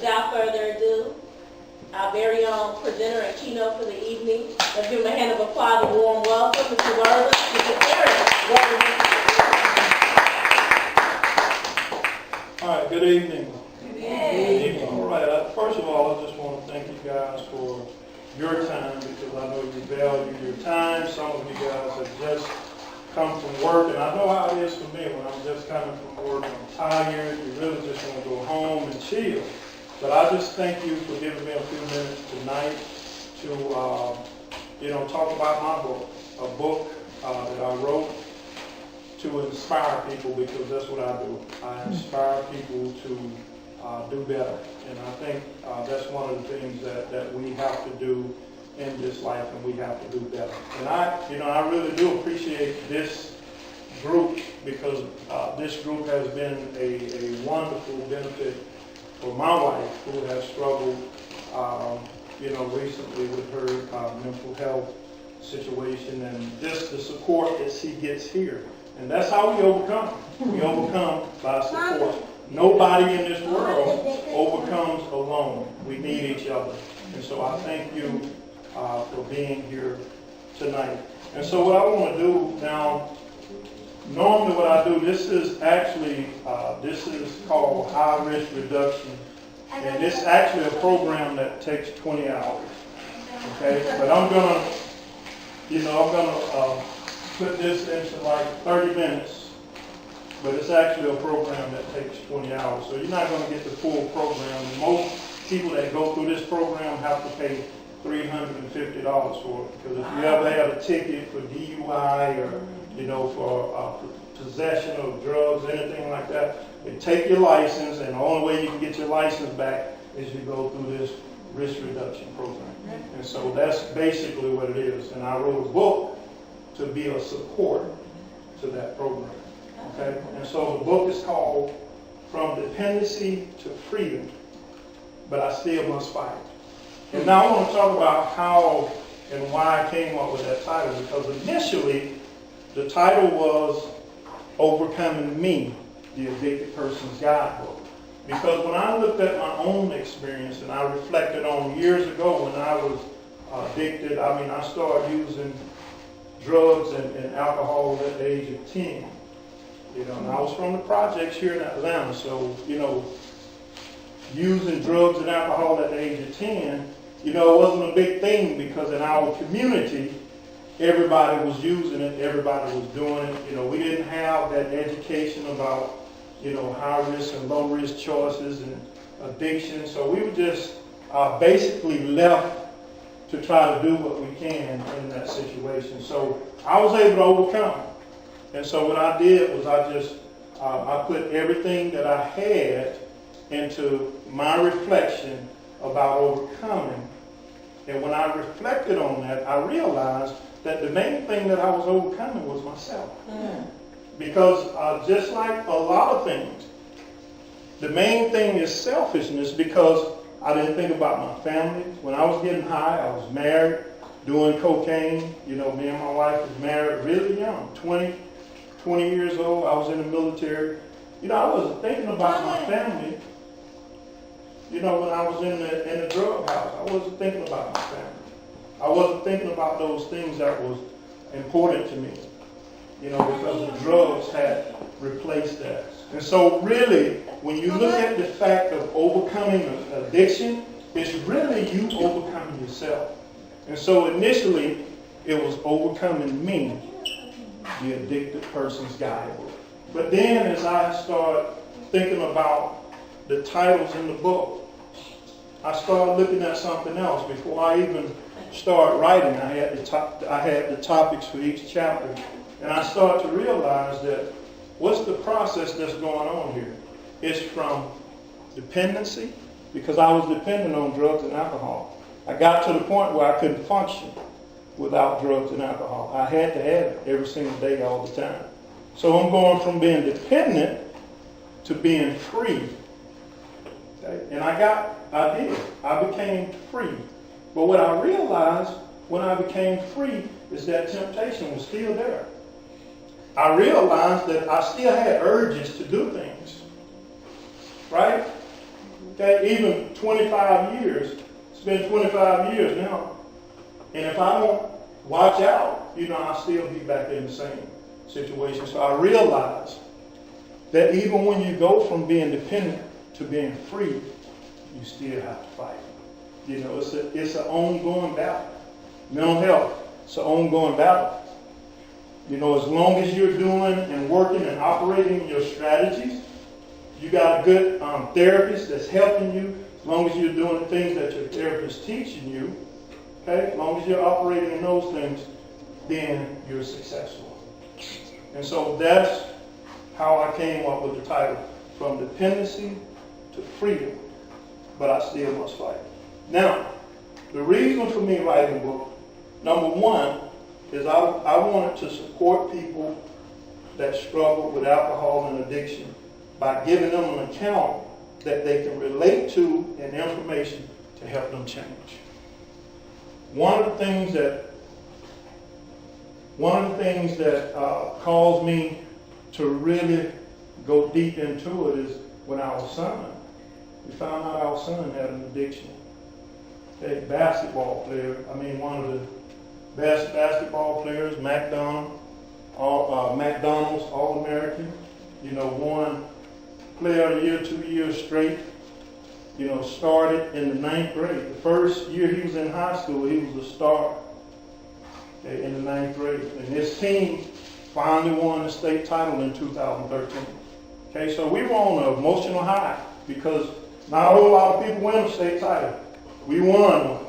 Without further ado, our very own presenter and keynote for the evening. Let's give him a hand of applause and warm welcome, Mr. Wortham, Mr. Eric Wortham. All right, good evening. Good evening. All right, first of all, I just want to thank you guys for your time, because I know you value your time. Some of you guys have just come from work, and I know how it is for me when I'm just coming from work. I'm tired. You really just want to go home and chill. But I just thank you for giving me a few minutes tonight to, talk about my book, a book that I wrote to inspire people, because that's what I do. I inspire people to do better. And I think that's one of the things that we have to do in this life, and we have to do better. And I really do appreciate this group, because this group has been a wonderful benefit for my wife, who has struggled, recently with her mental health situation, and just the support that she gets here. And that's how we overcome. We overcome by support. Nobody in this world overcomes alone. We need each other. And so I thank you for being here tonight. And so what I want to do now, normally what I do, this is called high risk reduction. And it's actually a program that takes 20 hours. Okay? But I'm gonna put this into like 30 minutes. But it's actually a program that takes 20 hours. So you're not going to get the full program. Most people that go through this program have to pay $350 for it. Because if you ever had a ticket for DUI or, for possession of drugs, anything like that, they take your license, and the only way you can get your license back is you go through this risk reduction program. And so that's basically what it is. And I wrote a book to be a support to that program. Okay? And so the book is called From Dependency to Freedom, but I Still Must Fight. And now I want to talk about how and why I came up with that title, because initially the title was Overcoming Me, the Addicted Person's Guidebook. Because when I looked at my own experience and I reflected on years ago when I was addicted, I started using drugs and alcohol at the age of 10. And I was from the projects here in Atlanta, so, using drugs and alcohol at the age of 10, it wasn't a big thing, because in our community, everybody was using it, everybody was doing it. We didn't have that education about, high risk and low risk choices and addiction. So we were just basically left to try to do what we can in that situation. So I was able to overcome. And so what I did was I put everything that I had into my reflection about overcoming. And when I reflected on that, I realized that the main thing that I was overcoming was myself. Because just like a lot of things, the main thing is selfishness, because I didn't think about my family. When I was getting high, I was married, doing cocaine. Me and my wife was married really young, 20 years old. I was in the military. I wasn't thinking about my family. When I was in the drug house, I wasn't thinking about my family. I wasn't thinking about those things that was important to me. Because the drugs had replaced that. And so really, when you look at the fact of overcoming addiction, it's really you overcoming yourself. And so initially, it was overcoming me, the addicted person's guidebook. But then as I started thinking about the titles in the book, I started looking at something else. Before I even started writing, I had the topics for each chapter. And I started to realize that what's the process that's going on here? It's from dependency, because I was dependent on drugs and alcohol. I got to the point where I couldn't function without drugs and alcohol. I had to have it every single day, all the time. So I'm going from being dependent to being free. Okay? And I became free. But what I realized when I became free is that temptation was still there. I realized that I still had urges to do things, right? Okay, even 25 years. It's been 25 years now. And if I don't watch out, I'll still be back in the same situation. So I realized that even when you go from being dependent to being free, you still have to fight. It's an ongoing battle. Mental health, it's an ongoing battle. As long as you're doing and working and operating your strategies, you got a good therapist that's helping you, as long as you're doing the things that your therapist is teaching you, okay, as long as you're operating in those things, then you're successful. And so that's how I came up with the title, From Dependency to Freedom, but I still must fight. Now, the reason for me writing a book, number one, is I wanted to support people that struggle with alcohol and addiction by giving them an account that they can relate to and information to help them change. One of the things that caused me to really go deep into it is when our son, we found out our son had an addiction. A basketball player, one of the best basketball players, McDonald's All-American, won Player of the Year 2 years straight, started in the 9th grade. The first year he was in high school, he was a star in the 9th grade. And his team finally won the state title in 2013. Okay, so we were on an emotional high because not a whole lot of people win the state title. We won one.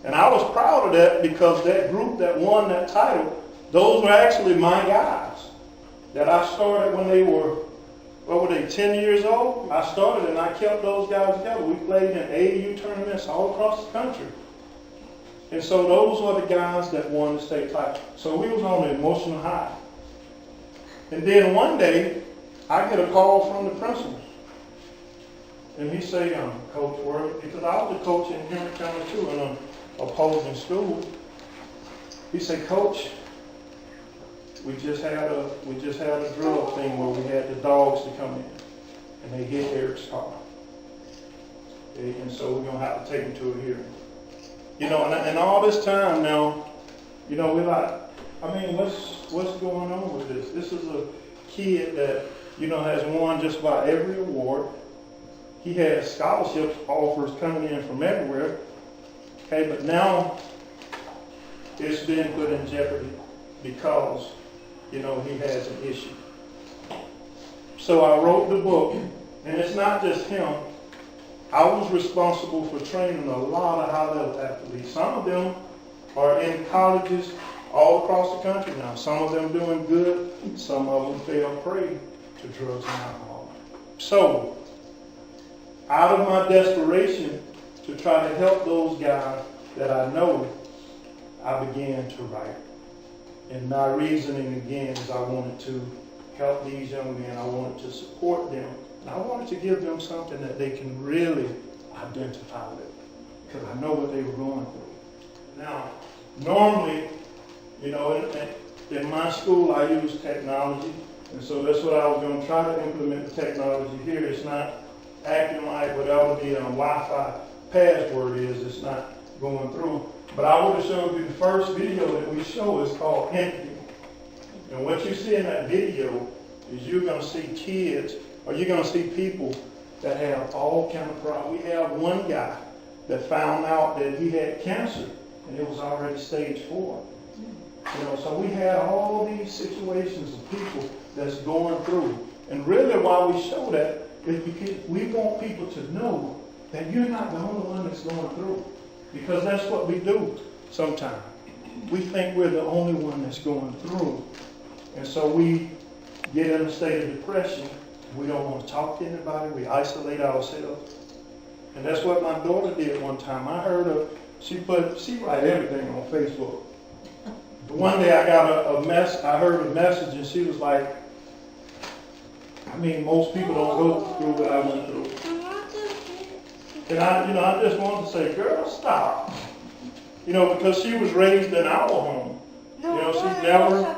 And I was proud of that because that group that won that title, those were actually my guys that I started when they were, 10 years old? I started and I kept those guys together. We played in AAU tournaments all across the country. And so those were the guys that won the state title. So we was on an emotional high. And then one day, I get a call from the principal. And he say, Coach Wortham, because I was a coach in Henry County too, in an opposing school. He said, Coach, we just had a drill thing where we had the dogs to come in, and they hit Eric's car. Okay, and so we're gonna have to take him to a hearing. And all this time now, we're like, what's going on with this? This is a kid that has won just about every award. He has scholarship offers coming in from everywhere. Okay, but now it's been put in jeopardy because, he has an issue. So I wrote the book, and it's not just him. I was responsible for training a lot of high-level athletes. Some of them are in colleges all across the country now. Some of them doing good. Some of them fell prey to drugs and alcohol. So, out of my desperation to try to help those guys that I know, I began to write. And my reasoning again is I wanted to help these young men. I wanted to support them. And I wanted to give them something that they can really identify with. Because I know what they were going through. Now, normally, in my school I use technology. And so that's what I was going to try to implement the technology here. It's not acting like whatever the Wi-Fi password is. It's not going through. But I would have showed you the first video that we show is called Empty. And what you see in that video is you're going to see kids, or you're going to see people that have all kind of problems. We have one guy that found out that he had cancer, and it was already stage 4. So we had all these situations of people that's going through. And really why we show that is because we want people to know that you're not the only one that's going through. Because that's what we do sometimes. We think we're the only one that's going through. And so we get in a state of depression. We don't want to talk to anybody. We isolate ourselves. And that's what my daughter did one time. I heard her, she write everything on Facebook. But one day I got I heard a message and she was like, most people don't go through what I went through. And I just wanted to say, girl, stop. Because she was raised in our home. She's never,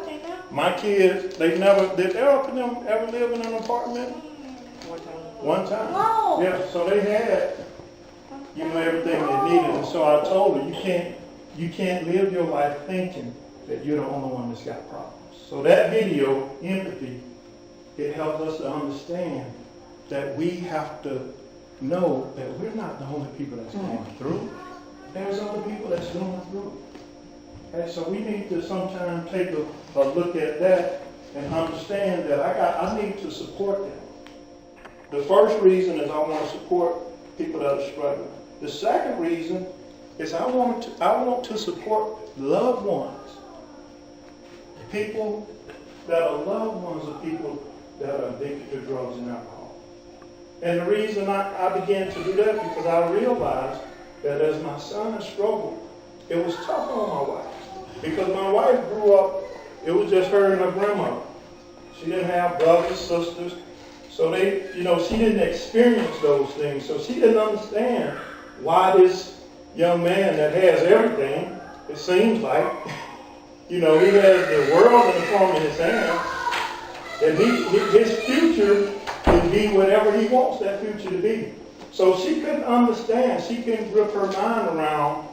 my kids, did Eric and them ever live in an apartment? One time. No. Yeah, so they had, everything they needed. And so I told her, you can't live your life thinking that you're the only one that's got problems. So that video, empathy, it helped us to understand that we have to know that we're not the only people that's going through. There's other people that's going through. And so we need to sometimes take a look at that and understand that I need to support them. The first reason is I want to support people that are struggling. The second reason is I want to support loved ones. People that are loved ones of people that are addicted to drugs and alcohol. And the reason I began to do that because I realized that as my son struggled, it was tough on my wife. Because my wife grew up, it was just her and her grandmother. She didn't have brothers, sisters. So she didn't experience those things. So she didn't understand why this young man that has everything, it seems like, he has the world in the palm of his hand, and his future can be whatever he wants that future to be. So she couldn't understand, she couldn't grip her mind around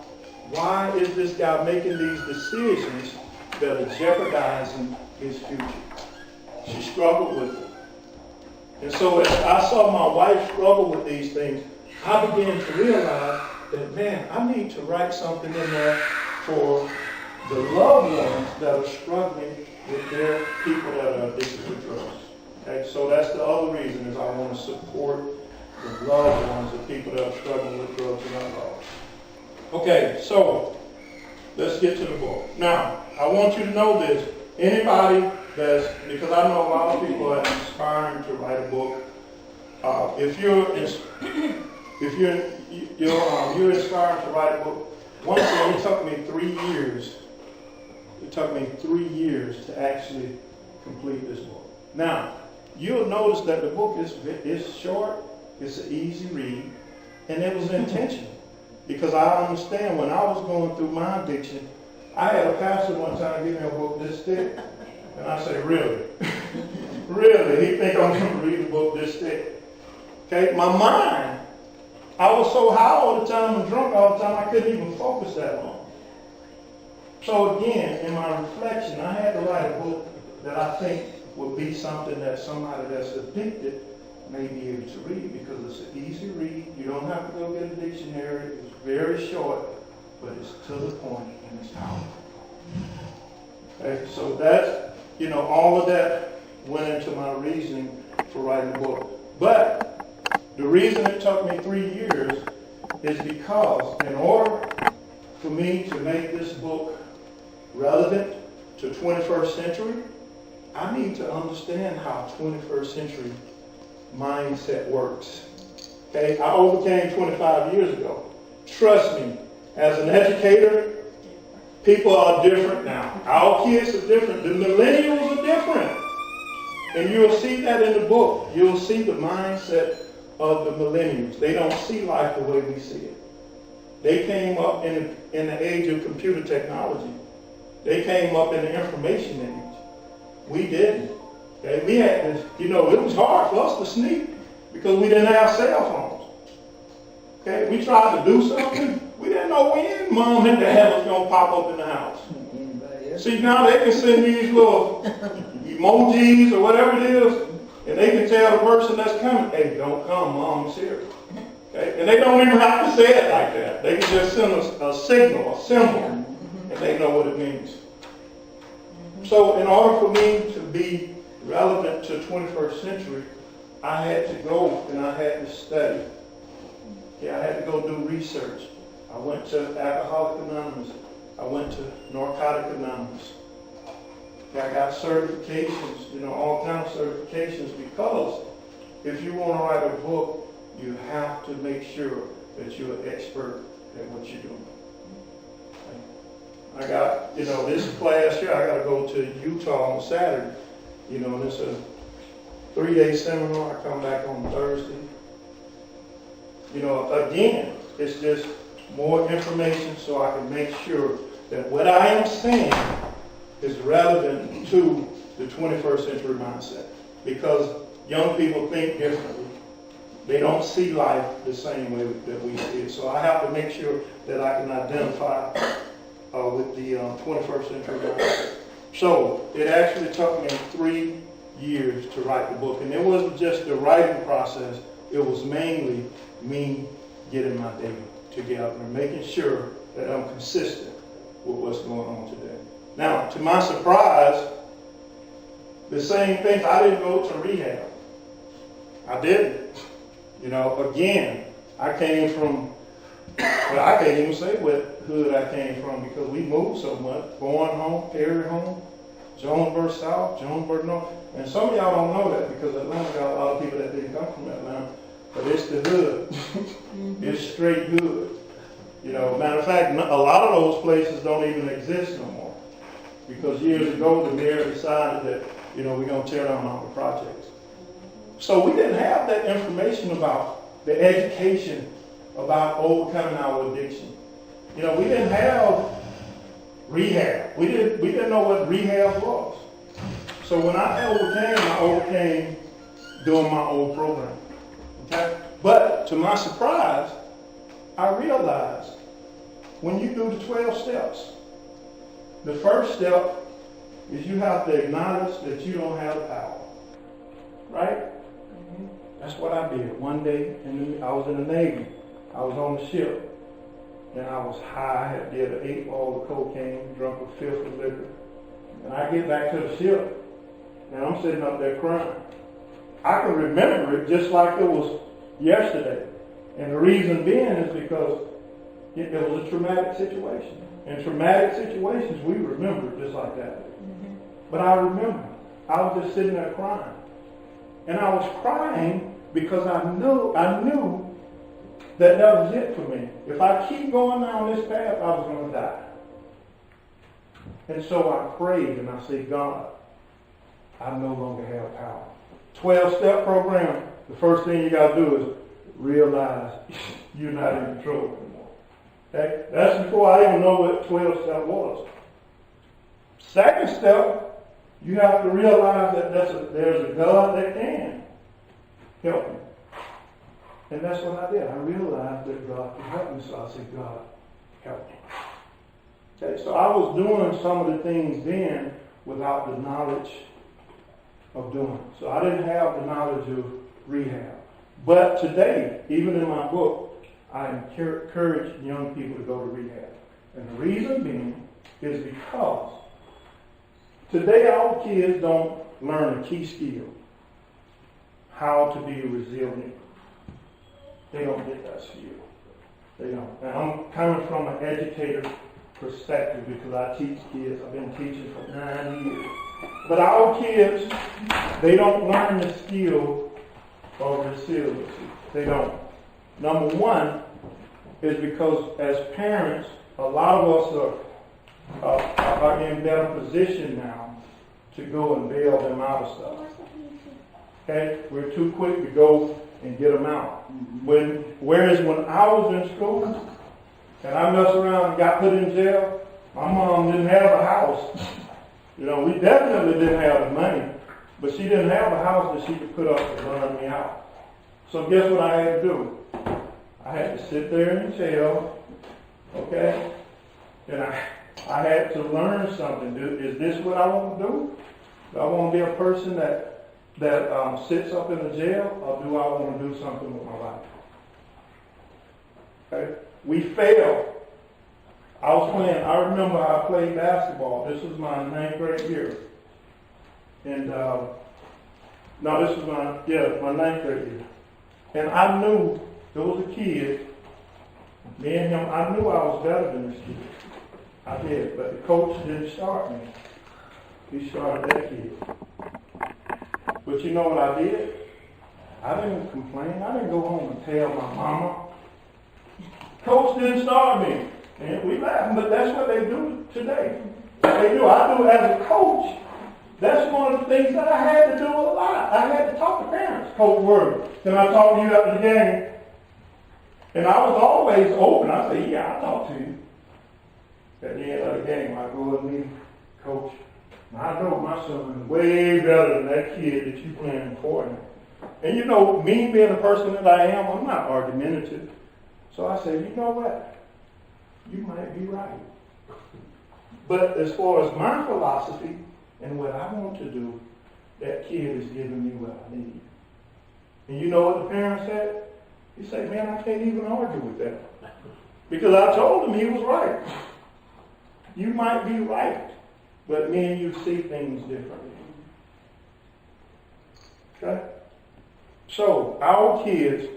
why is this guy making these decisions that are jeopardizing his future. She struggled with it. And so as I saw my wife struggle with these things, I began to realize that, man, I need to write something in there for the loved ones that are struggling with their people that are addicted to drugs. Okay, so that's the other reason is I want to support the loved ones of people that are struggling with drugs and alcohol. Okay, so let's get to the book. Now, I want you to know this. Anybody because I know a lot of people are inspiring to write a book. If you're inspired to write a book, one thing, it took me 3 years. It took me 3 years to actually complete this book. Now, you'll notice that the book is short, it's an easy read, and it was intentional. Because I understand when I was going through my addiction, I had a pastor one time give me a book this thick. And I say, really? Really? He think I'm going to read a book this thick? Okay, my mind, I was so high all the time and drunk all the time, I couldn't even focus that long. So again, in my reflection, I had to write a book that I think would be something that somebody that's addicted may be able to read because it's an easy read. You don't have to go get a dictionary. It's very short, but it's to the point and it's powerful. Okay, so that's, all of that went into my reasoning for writing the book. But the reason it took me 3 years is because in order for me to make this book relevant to 21st century, I need to understand how 21st century mindset works. Okay, I overcame 25 years ago. Trust me, as an educator, people are different now. Our kids are different. The millennials are different. And you'll see that in the book. You'll see the mindset of the millennials. They don't see life the way we see it. They came up in the age of computer technology. They came up in the information age. We didn't. Okay? We had this, it was hard for us to sneak because we didn't have cell phones. Okay? We tried to do something. We didn't know when mom and dad was going to pop up in the house. See, now they can send these little emojis or whatever it is, and they can tell the person that's coming, hey, don't come, mom's here. Okay? And they don't even have to say it like that. They can just send a signal, a symbol, and they know what it means. So in order for me to be relevant to 21st century, I had to go and I had to study. Yeah, I had to go do research. I went to Alcoholics Anonymous. I went to Narcotics Anonymous. I got certifications, all kinds of certifications because if you want to write a book, you have to make sure that you're an expert at what you're doing. I got, this class here, I got to go to Utah on Saturday, and it's a 3-day seminar. I come back on Thursday. Again, it's just more information so I can make sure that what I am saying is relevant to the 21st century mindset. Because young people think differently. They don't see life the same way that we see it. So I have to make sure that I can identify with the 21st century guys. So it actually took me 3 years to write the book. And it wasn't just the writing process. It was mainly me getting my data together and making sure that I'm consistent with what's going on today. Now, to my surprise, the same things, I didn't go to rehab. I didn't. You know, again, I came from, well, I can't even say what hood I came from because we moved so much. Bourne home, Perry home, Jonesboro South, Jonesboro North. And some of y'all don't know that because Atlanta got a lot of people that didn't come from Atlanta. But it's the hood. It's straight hood. You know, matter of fact, a lot of those places don't even exist no more. Because years ago, the mayor decided that, you know, we're going to tear down all the projects. So we didn't have that information about the education, about overcoming our addiction. You know, we didn't have rehab. We didn't know what rehab was. So when I overcame doing my old program. Okay? But to my surprise, I realized when you do the 12 steps, the first step is you have to acknowledge that you don't have the power. Right? That's what I did. One day, I was in the Navy. I was on the ship, and I was high. I had did an 8 ball of cocaine, drunk a fifth of liquor. And I get back to the ship, and I'm sitting up there crying. I can remember it just like it was yesterday. And the reason being is because it was a traumatic situation. In traumatic situations, we remember it just like that. But I remember, I was just sitting there crying. And I was crying because I knew that was it for me. If I keep going down this path, I was going to die. And so I prayed and I said, God, I no longer have power. 12-step program, the first thing you got to do is realize you're not in control anymore. Okay? That's before I even know what 12-step was. Second step, you have to realize that there's a God that can help me. And that's what I did. I realized that God could help me, so I said, God, help me. Okay, so I was doing some of the things then without the knowledge of doing it. So I didn't have the knowledge of rehab. But today, even in my book, I encourage young people to go to rehab. And the reason being is because today our kids don't learn a key skill, how to be resilient. They don't get that skill. They don't. And I'm coming from an educator perspective because I teach kids. I've been teaching for 9 years. But our kids, they don't learn the skill of resiliency. They don't. Number one is because as parents, a lot of us are in better position now to go and bail them out of stuff. Okay? We're too quick to go and get them out. Whereas when I was in school and I messed around and got put in jail, my mom didn't have a house. You know, we definitely didn't have the money, but she didn't have a house that she could put up to run me out. So guess what I had to do? I had to sit there in jail, okay? And I had to learn something. Is this what I want to do? Do I want to be a person that sits up in the jail, or do I want to do something with my life? Okay? We failed. I remember I played basketball. This was my 9th grade year. And, this was my 9th grade year. And I knew there was a kid, me and him, I knew I was better than this kid. I did, but the coach didn't start me. He started that kid. But you know what I did? I didn't complain. I didn't go home and tell my mama. Coach didn't start me. And we laugh, but that's what they do today. They do. I do as a coach. That's one of the things that I had to do a lot. I had to talk to parents. Coach Wortham, can I talk to you after the game? And I was always open. I say, yeah, I'll talk to you. At the end of the game, I go and meet Coach. I know my son is way better than that kid that you playing for. And you know, me being the person that I am, I'm not argumentative. So I said, you know what? You might be right. But as far as my philosophy and what I want to do, that kid is giving me what I need. And you know what the parent said? He said, man, I can't even argue with that. Because I told him he was right. You might be right, but me and you see things differently. Okay? So, our kids,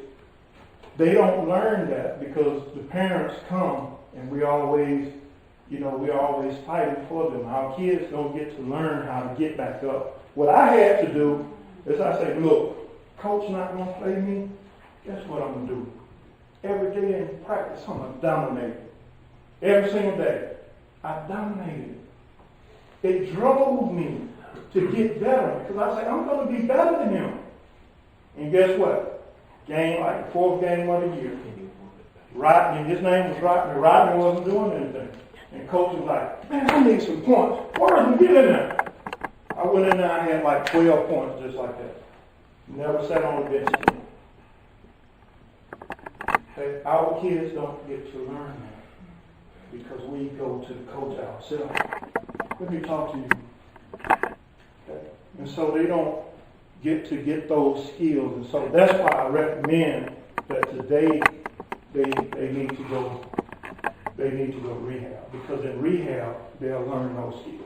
they don't learn that because the parents come and we always fighting for them. Our kids don't get to learn how to get back up. What I had to do is I say, look, coach not going to play me. Guess what I'm going to do? Every day in practice, I'm going to dominate. Every single day, I dominated. It drove me to get better because I said, I'm going to be better than him. And guess what? Game, like the fourth game of the year. Rodney, his name was Rodney. Rodney wasn't doing anything. And coach was like, man, I need some points. Wortham, get in there. I went in there, I had like 12 points just like that. Never sat on the bench again. Okay? Our kids don't get to learn that because we go to the coach ourselves. Let me talk to you. Okay? And so they don't get those skills. And so that's why I recommend that today they need to go rehab. Because in rehab, they'll learn those skills.